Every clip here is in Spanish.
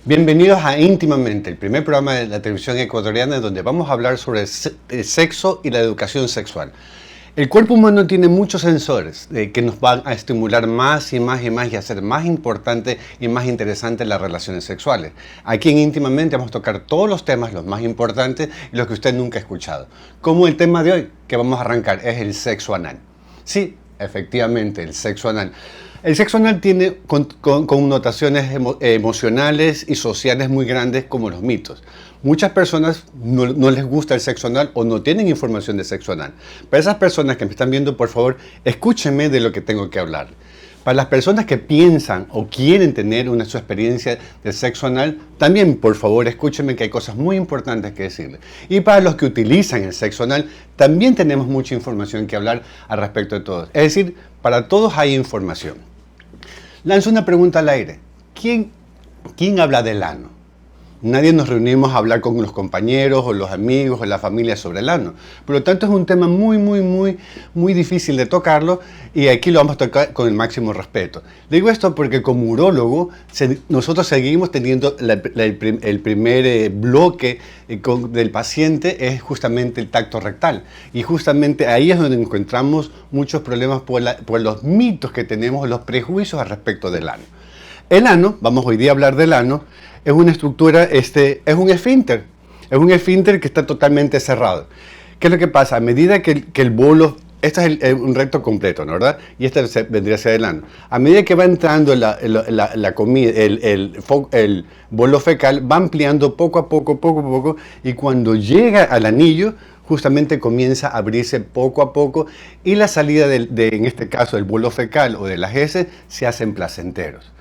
Bienvenidos a Íntimamente, el primer programa de la televisión ecuatoriana donde vamos a hablar sobre el sexo y la educación sexual. El cuerpo humano tiene muchos sensores que nos van a estimular más y más y más y hacer más importante y más interesante las relaciones sexuales. Aquí en Íntimamente vamos a tocar todos los temas, los más importantes y los que usted nunca ha escuchado. Como el tema de hoy que vamos a arrancar es el sexo anal. Sí, efectivamente, el sexo anal. El sexo anal tiene connotaciones emocionales y sociales muy grandes como los mitos. Muchas personas no les gusta el sexo anal o no tienen información de sexo anal. Para esas personas que me están viendo, por favor, escúchenme de lo que tengo que hablar. Para las personas que piensan o quieren tener su experiencia de sexo anal, también por favor escúchenme que hay cosas muy importantes que decirles. Y para los que utilizan el sexo anal, también tenemos mucha información que hablar al respecto de todos. Es decir, para todos hay información. Lanzo una pregunta al aire. ¿Quién habla del ano? Nadie nos reunimos a hablar con los compañeros o los amigos o la familia sobre el ano. Por lo tanto, es un tema muy difícil de tocarlo y aquí lo vamos a tocar con el máximo respeto. Digo esto porque como urólogo, nosotros seguimos teniendo el primer bloque del paciente es justamente el tacto rectal. Y justamente ahí es donde encontramos muchos problemas por los mitos que tenemos, los prejuicios al respecto del ano. El ano, vamos hoy día a hablar del ano, es una estructura, es un esfínter. Es un esfínter que está totalmente cerrado. ¿Qué es lo que pasa? A medida que el bolo, este es un recto completo, ¿no? ¿Verdad? Y este vendría a ser el ano. A medida que va entrando la comida, el bolo fecal, va ampliando poco a poco, y cuando llega al anillo, justamente comienza a abrirse poco a poco, y la salida en este caso, del bolo fecal o de las heces, se hacen placenteros.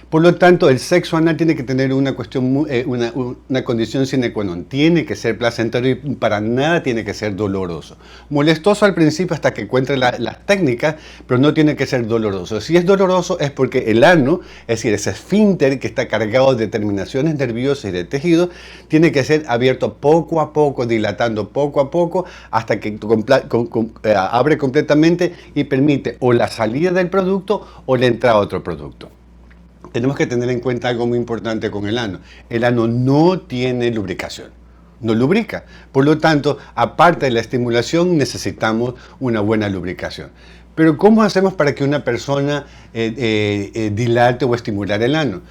Por lo tanto, el sexo anal tiene que tener una condición sine qua non. Tiene que ser placentero y para nada tiene que ser doloroso. Molestoso al principio hasta que encuentre las técnicas, pero no tiene que ser doloroso. Si es doloroso es porque el ano, es decir, ese esfínter que está cargado de terminaciones nerviosas y de tejido, tiene que ser abierto poco a poco, dilatando poco a poco, hasta que abre completamente y permite o la salida del producto o la entrada a otro producto. Tenemos que tener en cuenta algo muy importante con el ano. El ano no tiene lubricación, no lubrica. Por lo tanto, aparte de la estimulación, necesitamos una buena lubricación. Pero ¿cómo hacemos para que una persona dilate o estimular el ano?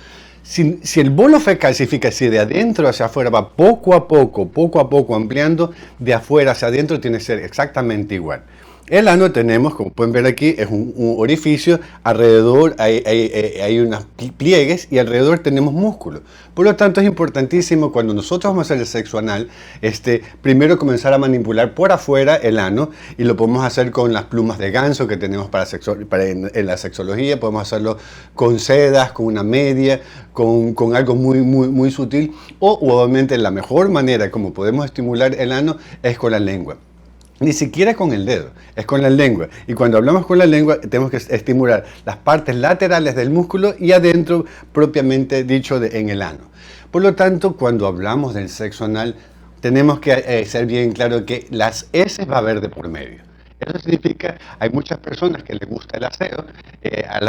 Si el bolo fecal significa si de adentro hacia afuera va poco a poco ampliando, de afuera hacia adentro tiene que ser exactamente igual. El ano tenemos, como pueden ver aquí, es un orificio, alrededor hay unos pliegues y alrededor tenemos músculos. Por lo tanto, es importantísimo cuando nosotros vamos a hacer el sexo anal, primero comenzar a manipular por afuera el ano, y lo podemos hacer con las plumas de ganso que tenemos en la sexología, podemos hacerlo con sedas, con una media, con algo muy sutil, o obviamente la mejor manera como podemos estimular el ano es con la lengua. Ni siquiera con el dedo, es con la lengua. Y cuando hablamos con la lengua, tenemos que estimular las partes laterales del músculo y adentro, propiamente dicho, en el ano. Por lo tanto, cuando hablamos del sexo anal, tenemos que ser bien claro que las heces va a haber de por medio. Eso significa, hay muchas personas que les gusta el aseo, a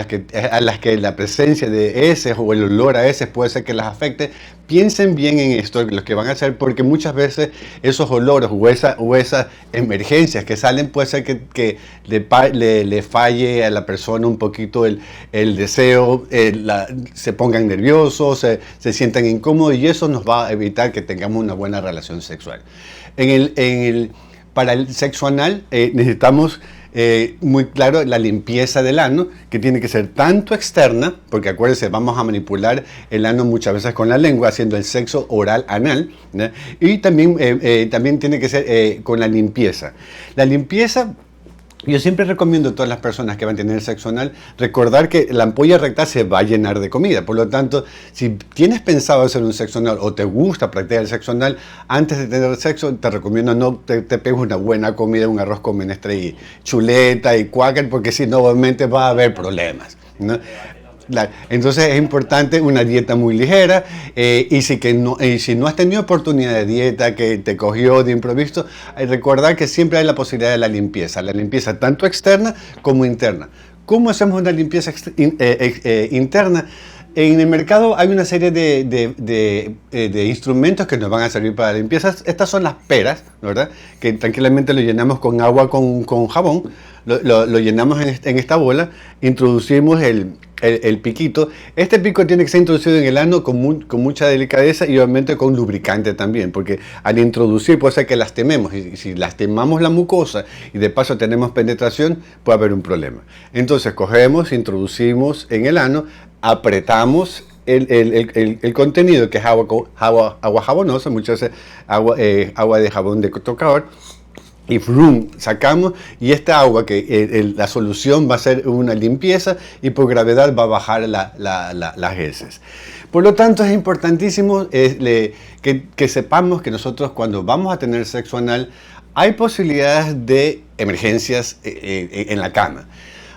las que la presencia de heces o el olor a heces puede ser que las afecte. Piensen bien en esto, lo que van a hacer, porque muchas veces esos olores o esas emergencias que salen puede ser que le falle a la persona un poquito el deseo, se pongan nerviosos, se sientan incómodos, y eso nos va a evitar que tengamos una buena relación sexual. Para el sexo anal necesitamos muy claro la limpieza del ano, que tiene que ser tanto externa, porque acuérdense, vamos a manipular el ano muchas veces con la lengua, haciendo el sexo oral anal, ¿no? Y también tiene que ser con la limpieza. La limpieza, yo siempre recomiendo a todas las personas que van a tener sexo anal recordar que la ampolla rectal se va a llenar de comida. Por lo tanto, si tienes pensado hacer un sexo anal o te gusta practicar el sexo anal, antes de tener sexo te recomiendo no te pegues una buena comida, un arroz con menestra y chuleta y cuáquer, porque si no, obviamente va a haber problemas, ¿no? Entonces es importante una dieta muy ligera, y si no has tenido oportunidad de dieta que te cogió de improviso, recordar que siempre hay la posibilidad de la limpieza tanto externa como interna. ¿Cómo hacemos una limpieza interna? En el mercado hay una serie de instrumentos que nos van a servir para la limpieza. Estas son las peras, ¿verdad? Que tranquilamente lo llenamos con agua con jabón, lo llenamos en esta bola, introducimos el piquito. Este pico tiene que ser introducido en el ano con mucha delicadeza y obviamente con lubricante también, porque al introducir puede ser que lastimemos, y si lastimamos la mucosa y de paso tenemos penetración, puede haber un problema. Entonces cogemos, introducimos en el ano, apretamos el contenido, que es agua jabonosa, muchas veces agua de jabón de tocador, y ¡frum! Sacamos, y esta agua, que la solución va a ser una limpieza y por gravedad va a bajar las heces. Por lo tanto, es importantísimo que sepamos que nosotros, cuando vamos a tener sexo anal, hay posibilidades de emergencias en la cama.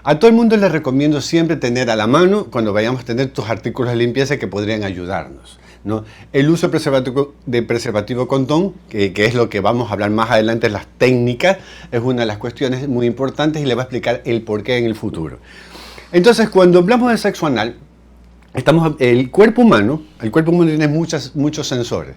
A todo el mundo les recomiendo siempre tener a la mano, cuando vayamos a tener tus artículos de limpieza que podrían ayudarnos, ¿no? El uso de preservativo condón, que es lo que vamos a hablar más adelante, las técnicas, es una de las cuestiones muy importantes y le voy a explicar el porqué en el futuro. Entonces, cuando hablamos de sexo anal, el cuerpo humano tiene muchos sensores.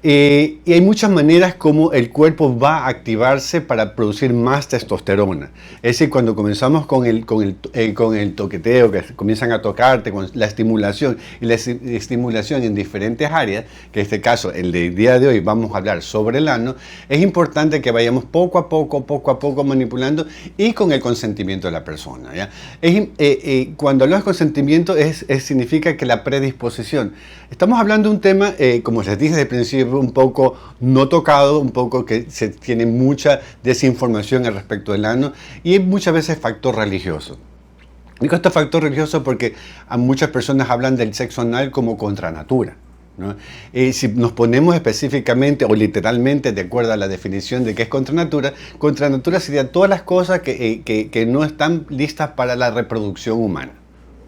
Y hay muchas maneras como el cuerpo va a activarse para producir más testosterona. Es decir, cuando comenzamos con el toqueteo, que comienzan a tocarte, con la estimulación, y la estimulación en diferentes áreas, que en este caso, el del día de hoy, vamos a hablar sobre el ano, es importante que vayamos poco a poco manipulando y con el consentimiento de la persona, ¿ya? Cuando hablamos de consentimiento, significa que la predisposición. Estamos hablando de un tema, como les dije desde el principio, un poco no tocado, un poco que se tiene mucha desinformación al respecto del ano, y muchas veces factor religioso. Digo este factor religioso porque a muchas personas hablan del sexo anal como contra natura, ¿no? Si nos ponemos específicamente o literalmente de acuerdo a la definición de qué es contra natura serían todas las cosas que no están listas para la reproducción humana,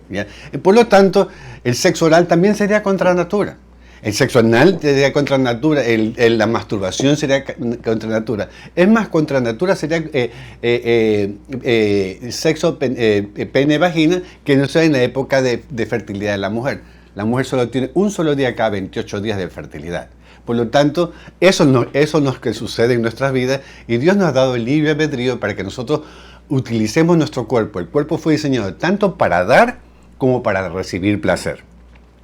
¿ya? Por lo tanto, el sexo oral también sería contra natura. El sexo anal sería contra natura, la masturbación sería contra natura. Es más, contra natura sería sexo pene-vagina, que no sea en la época de fertilidad de la mujer. La mujer solo tiene un solo día cada 28 días de fertilidad. Por lo tanto, eso no es lo que sucede en nuestras vidas, y Dios nos ha dado el libre albedrío para que nosotros utilicemos nuestro cuerpo. El cuerpo fue diseñado tanto para dar como para recibir placer.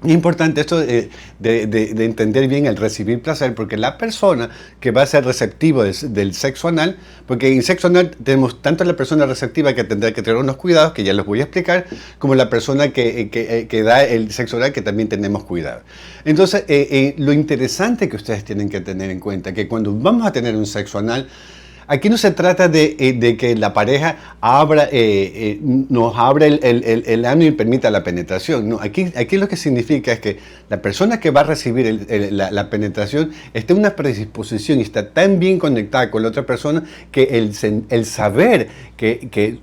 Es importante esto de entender bien el recibir placer, porque la persona que va a ser receptivo del sexo anal, porque en sexo anal tenemos tanto la persona receptiva, que tendrá que tener unos cuidados, que ya les voy a explicar, como la persona que da el sexo oral, que también tenemos cuidado. Entonces, lo interesante que ustedes tienen que tener en cuenta, que cuando vamos a tener un sexo anal, aquí no se trata de que la pareja nos abra el ano y permita la penetración. No, aquí lo que significa es que la persona que va a recibir la penetración esté en una predisposición y está tan bien conectada con la otra persona que el saber que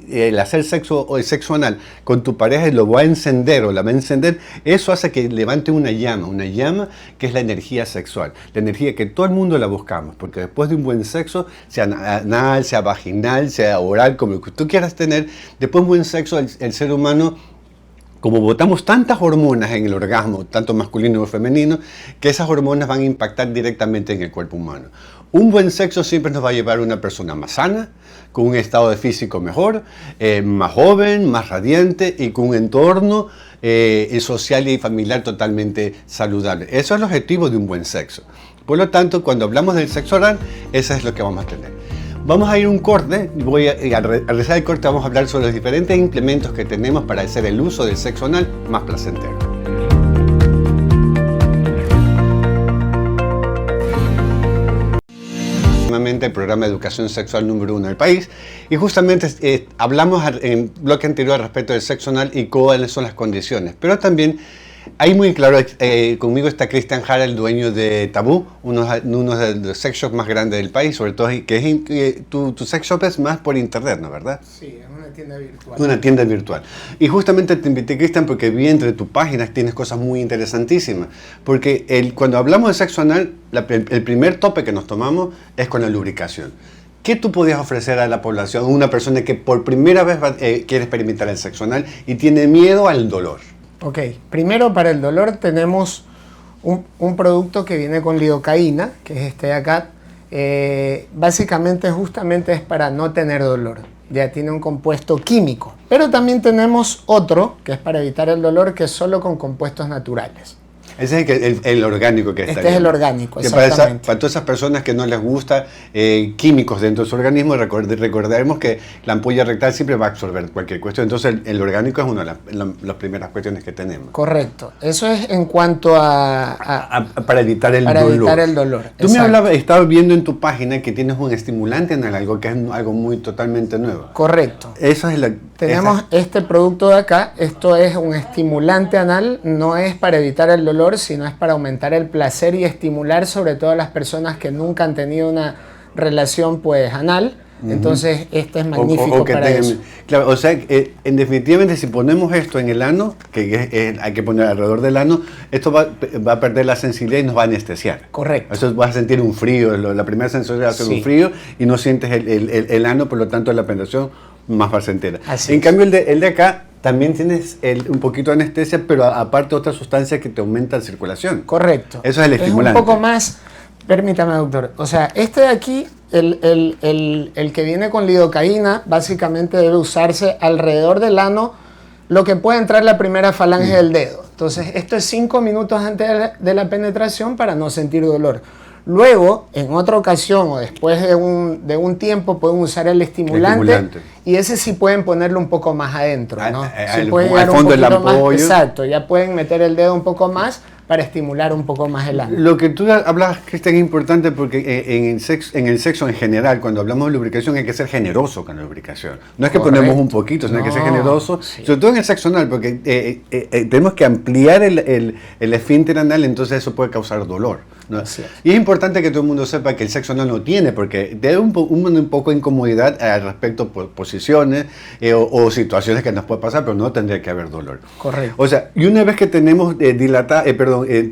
el hacer sexo o el sexo anal con tu pareja lo va a encender o la va a encender, eso hace que levante una llama que es la energía sexual, la energía que todo el mundo la buscamos, porque después de un buen sexo, sea anal, sea vaginal, sea oral, como lo que tú quieras tener, después de un buen sexo, el ser humano, como botamos tantas hormonas en el orgasmo, tanto masculino como femenino, que esas hormonas van a impactar directamente en el cuerpo humano. Un buen sexo siempre nos va a llevar a una persona más sana, con un estado de físico mejor, más joven, más radiante y con un entorno social y familiar totalmente saludable. Eso es el objetivo de un buen sexo. Por lo tanto, cuando hablamos del sexo oral, eso es lo que vamos a tener. Vamos a ir a un corte, al regresar del corte vamos a hablar sobre los diferentes implementos que tenemos para hacer el uso del sexo anal más placentero. El programa de educación sexual número 1 del país, y justamente hablamos en bloque anterior respecto del sexo anal y cuáles son las condiciones, pero también ahí muy claro, conmigo está Cristian Jara, el dueño de Tabú, uno de los sex shops más grandes del país, sobre todo que tu sex shop es más por internet, ¿no? ¿Verdad? Sí, es una tienda virtual. Una tienda virtual. Y justamente te invité, Cristian, porque vi entre tus páginas tienes cosas muy interesantísimas, porque cuando hablamos de sexo anal, el primer tope que nos tomamos es con la lubricación. ¿Qué tú podías ofrecer a la población, a una persona que por primera vez quiere experimentar el sexo anal y tiene miedo al dolor? Ok, primero para el dolor tenemos un producto que viene con lidocaína, que es este de acá. Básicamente justamente es para no tener dolor. Ya tiene un compuesto químico. Pero también tenemos otro que es para evitar el dolor, que es solo con compuestos naturales. Ese es el orgánico que está. Este es el orgánico, que exactamente. para todas esas personas que no les gusta químicos dentro de su organismo, recordaremos que la ampolla rectal siempre va a absorber cualquier cuestión. Entonces el orgánico es una de las primeras cuestiones que tenemos. Correcto. Eso es en cuanto para evitar el dolor. Para evitar el dolor. Tú me estabas viendo en tu página que tienes un estimulante anal, algo que es algo muy totalmente nuevo. Correcto. Esa es Tenemos este producto de acá. Esto es un estimulante anal. No es para evitar el dolor, sino es para aumentar el placer y estimular sobre todo a las personas que nunca han tenido una relación pues anal. Entonces este es magnífico para eso. Claro, o sea, definitivamente si ponemos esto en el ano, hay que poner alrededor del ano, esto va a perder la sensibilidad y nos va a anestesiar. Correcto. Eso vas a sentir un frío, la primera sensación va a ser un frío y no sientes el ano, por lo tanto la penetración más placentera. En cambio el de acá también tienes un poquito de anestesia, pero aparte otra sustancia que te aumenta la circulación. Correcto. Eso es el estimulante. Es un poco más, permítame doctor, o sea, este de aquí, el que viene con lidocaína, básicamente debe usarse alrededor del ano, lo que puede entrar la primera falange del dedo. Entonces, esto es 5 minutos antes de la penetración para no sentir dolor. Luego, en otra ocasión o después de un tiempo, pueden usar el estimulante y ese sí pueden ponerlo un poco más adentro, ¿no? Al fondo del ampollo. Exacto, ya pueden meter el dedo un poco más para estimular un poco más el ano. Lo que tú hablas, Cristian, es importante porque en el sexo en general, cuando hablamos de lubricación, hay que ser generoso con la lubricación. No es que ponemos un poquito, sino hay que ser generoso, sobre todo en el sexo anal, porque tenemos que ampliar el esfínter anal, entonces eso puede causar dolor, ¿no? Y es importante que todo el mundo sepa que el sexo anal no tiene, porque da un poco de incomodidad al respecto por posiciones o situaciones que nos puede pasar, pero no tendría que haber dolor. Correcto. O sea, y una vez que tenemos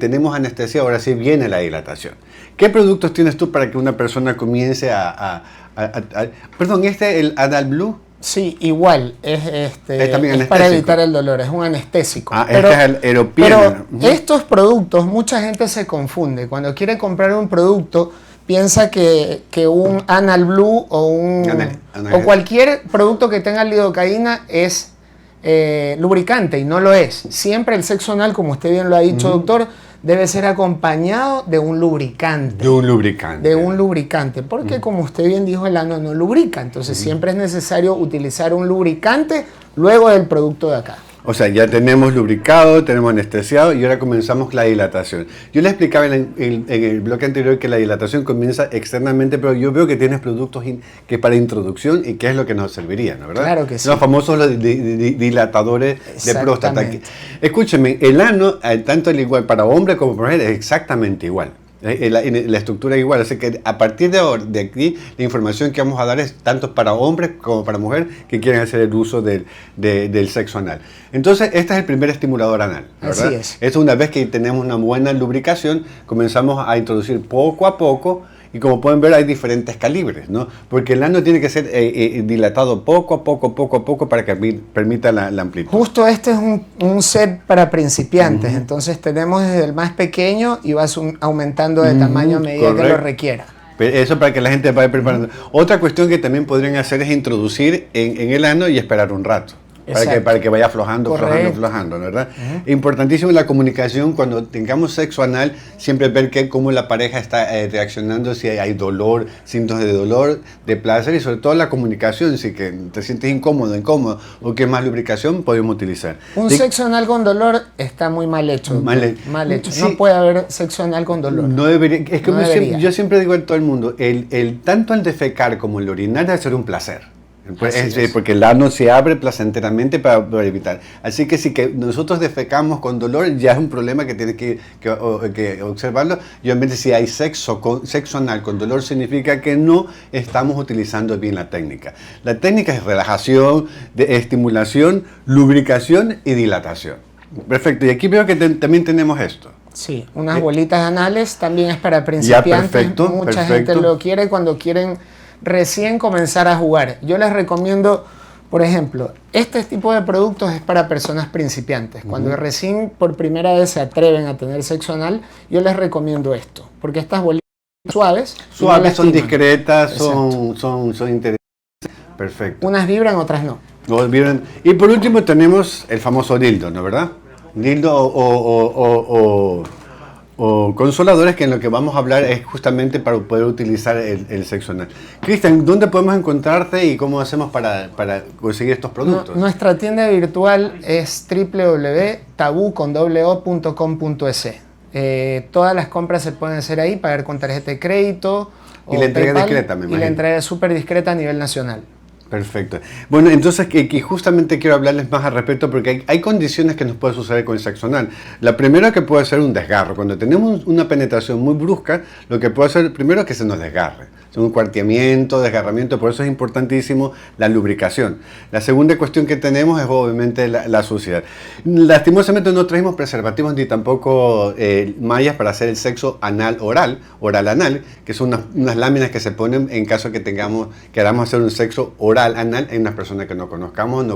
tenemos anestesia, ahora sí viene la dilatación. ¿Qué productos tienes tú para que una persona comience perdón, el Anal Blue? Sí, igual, es para evitar el dolor, es un anestésico. Pero, este es el Eropiena. Pero estos productos, mucha gente se confunde. Cuando quiere comprar un producto, piensa que un Anal Blue o cualquier producto que tenga lidocaína es lubricante, y no lo es. Siempre el sexo anal, como usted bien lo ha dicho, doctor, debe ser acompañado de un lubricante. De un lubricante, porque como usted bien dijo, el ano no lubrica, entonces siempre es necesario utilizar un lubricante luego del producto de acá. O sea, ya tenemos lubricado, tenemos anestesiado y ahora comenzamos la dilatación. Yo le explicaba en el bloque anterior que la dilatación comienza externamente, pero yo veo que tienes productos que para introducción y qué es lo que nos serviría, ¿no? ¿Verdad? Claro que sí. Los famosos dilatadores de próstata. Escúcheme, el ano, tanto el igual para hombre como para mujer, es exactamente igual. La estructura es igual, así que a partir de aquí la información que vamos a dar es tanto para hombres como para mujeres que quieren hacer el uso del sexo anal. Entonces este es el primer estimulador anal, ¿verdad? Así es. Es una vez que tenemos una buena lubricación, comenzamos a introducir poco a poco. Y como pueden ver hay diferentes calibres, ¿no? Porque el ano tiene que ser dilatado poco a poco para que permita la amplitud. Justo este es un set para principiantes, entonces tenemos desde el más pequeño y vas aumentando de tamaño a medida que lo requiera. Eso para que la gente vaya preparando. Otra cuestión que también podrían hacer es introducir en el ano y esperar un rato. Para que vaya aflojando, ¿no? ¿Verdad? Importantísimo la comunicación cuando tengamos sexo anal, siempre ver cómo la pareja está reaccionando, si hay dolor, síntomas de dolor, de placer y sobre todo la comunicación, si que te sientes incómodo o que más lubricación podemos utilizar. Sexo anal con dolor está muy mal hecho. Mal hecho. Sí. No puede haber sexo anal con dolor. No debería. Es que yo siempre digo a todo el mundo, tanto el defecar como el orinar debe ser un placer. Porque el ano se abre placenteramente para evitar. Así que si que nosotros defecamos con dolor, ya es un problema que tiene que observarlo. Y obviamente si hay sexo anal con dolor, significa que no estamos utilizando bien la técnica. La técnica es relajación, estimulación, lubricación y dilatación. Perfecto. Y aquí veo que también tenemos esto. Sí, unas bolitas anales también es para principiantes. Mucha gente lo quiere cuando quieren recién comenzar a jugar. Yo les recomiendo Por ejemplo, este tipo de productos es para personas principiantes. Cuando recién por primera vez se atreven a tener sexo anal, yo les recomiendo esto, porque estas bolitas suaves son discretas, son interesantes. Perfecto. Unas vibran, otras no. Y por último tenemos el famoso dildo, ¿no verdad? Dildo o consoladores, que en lo que vamos a hablar es justamente para poder utilizar el sexo anal. Cristian, ¿dónde podemos encontrarte y cómo hacemos para conseguir estos productos? Nuestra tienda virtual es www.tabu.com.es. Todas las compras se pueden hacer ahí, pagar con tarjeta de crédito. Y la entrega discreta, me imagino. Y la entrega es súper discreta a nivel nacional. Perfecto. Bueno, entonces que justamente quiero hablarles más al respecto, porque hay condiciones que nos pueden suceder con el sexo anal. La primera, que puede ser un desgarro. Cuando tenemos una penetración muy brusca, lo que puede ser primero es que se nos desgarre. Un cuarteamiento, desgarramiento, por eso es importantísimo la lubricación. La segunda cuestión que tenemos es obviamente la suciedad. Lastimosamente no trajimos preservativos ni tampoco mallas para hacer el sexo oral anal, que son unas láminas que se ponen en caso que queramos hacer un sexo oral anal en una persona que no conozcamos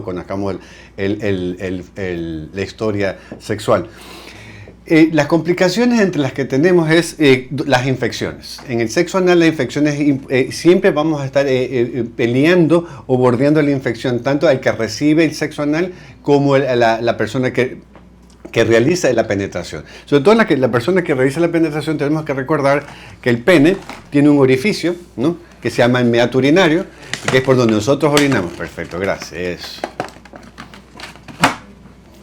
la historia sexual. Las complicaciones entre las que tenemos es las infecciones. En el sexo anal las infecciones siempre vamos a estar peleando o bordeando la infección, tanto el que recibe el sexo anal como la persona que realiza la penetración. Sobre todo la persona que realiza la penetración, tenemos que recordar que el pene tiene un orificio, ¿no?, que se llama el meato urinario, que es por donde nosotros orinamos. Perfecto, gracias.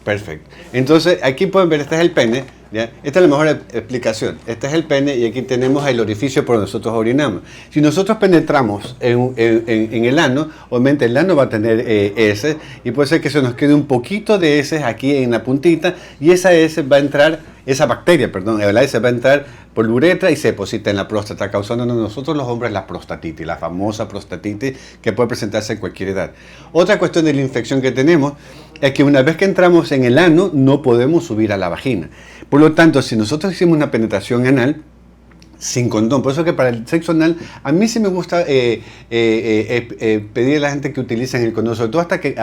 Perfecto. Entonces, aquí pueden ver, este es el pene, ¿ya? Esta es la mejor explicación. Este es el pene y aquí tenemos el orificio por donde nosotros orinamos. Si nosotros penetramos en el ano, obviamente el ano va a tener heces y puede ser que se nos quede un poquito de heces aquí en la puntita y esa bacteria va a entrar por la uretra y se deposita en la próstata, causándonos nosotros los hombres la prostatitis, la famosa prostatitis que puede presentarse en cualquier edad. Otra cuestión de la infección que tenemos es que una vez que entramos en el ano no podemos subir a la vagina. Por lo tanto, si nosotros hicimos una penetración anal sin condón, por eso que para el sexo anal a mí sí me gusta pedirle a la gente que utilicen el condón, sobre todo hasta que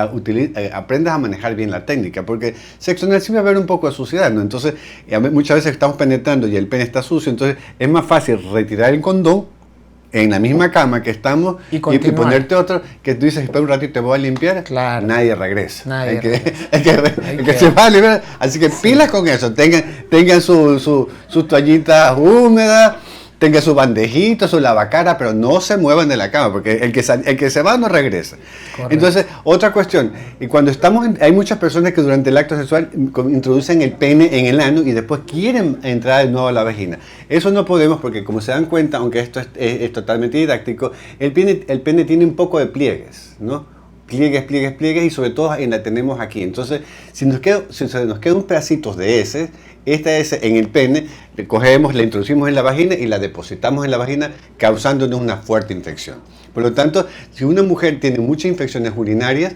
aprendas a manejar bien la técnica, porque sexo anal sí va a haber un poco de suciedad, ¿no? Entonces muchas veces estamos penetrando y el pene está sucio, entonces es más fácil retirar el condón en la misma cama que estamos y ponerte otro que tú dices, espera un ratito, te voy a limpiar. Claro. Nadie regresa. El que se va a limpiar. Así que pilas con eso. Tengan su toallita húmeda, tengan su bandejito, su lavacara, pero no se muevan de la cama, porque el que se va no regresa. Correcto. Entonces, otra cuestión, y cuando hay muchas personas que durante el acto sexual introducen el pene en el ano y después quieren entrar de nuevo a la vagina. Eso no podemos porque, como se dan cuenta, aunque esto es totalmente didáctico, el pene tiene un poco de pliegues, ¿no? Pliegues y sobre todo la tenemos aquí. Entonces, si nos queda un pedacito de ese, esta S en el pene, le cogemos, la introducimos en la vagina y la depositamos en la vagina, causándonos una fuerte infección. Por lo tanto, si una mujer tiene muchas infecciones urinarias,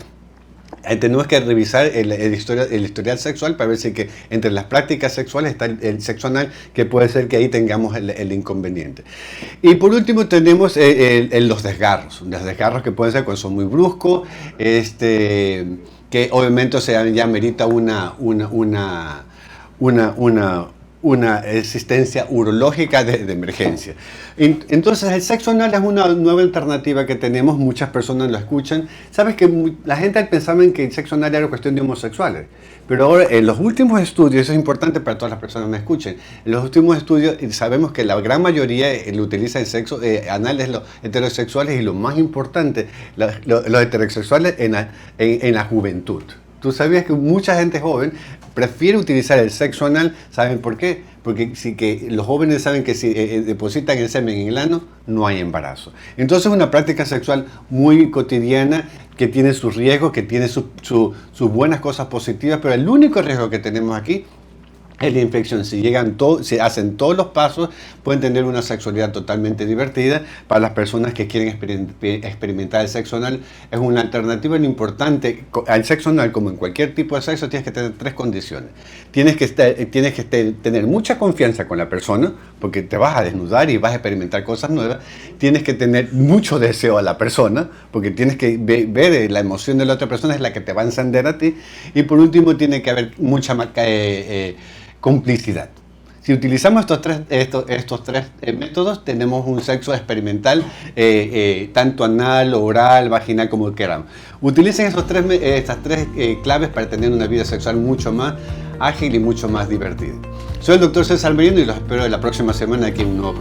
tenemos que revisar el historial sexual para ver si que entre las prácticas sexuales está el sexo anal, que puede ser que ahí tengamos el inconveniente. Y por último tenemos los desgarros que pueden ser cuando son muy bruscos, que obviamente ya merita una asistencia urológica de emergencia. Entonces el sexo anal es una nueva alternativa que tenemos, muchas personas lo escuchan. Sabes que la gente pensaba en que el sexo anal era cuestión de homosexuales, pero ahora en los últimos estudios, eso es importante para todas las personas que me escuchen, en los últimos estudios sabemos que la gran mayoría lo utiliza el sexo anal, es los heterosexuales, y lo más importante, los heterosexuales en la juventud. Tú sabías que mucha gente joven prefiere utilizar el sexo anal. ¿Saben por qué? Porque los jóvenes saben que si depositan el semen en el ano, no hay embarazo. Entonces es una práctica sexual muy cotidiana, que tiene sus riesgos, que tiene sus buenas cosas positivas, pero el único riesgo que tenemos aquí es la infección. Si si hacen todos los pasos, pueden tener una sexualidad totalmente divertida. Para las personas que quieren experimentar el sexo anal, es una alternativa importante. Al sexo anal, como en cualquier tipo de sexo, tienes que tener 3 condiciones. Tienes que tener mucha confianza con la persona, porque te vas a desnudar y vas a experimentar cosas nuevas. Tienes que tener mucho deseo a la persona, porque tienes que ver la emoción de la otra persona, es la que te va a encender a ti. Y por último, tiene que haber mucha complicidad. Si utilizamos estos tres métodos, tenemos un sexo experimental, tanto anal, oral, vaginal, como queramos. Utilicen estas tres claves para tener una vida sexual mucho más ágil y mucho más divertida. Soy el Dr. César Merino y los espero la próxima semana aquí en un nuevo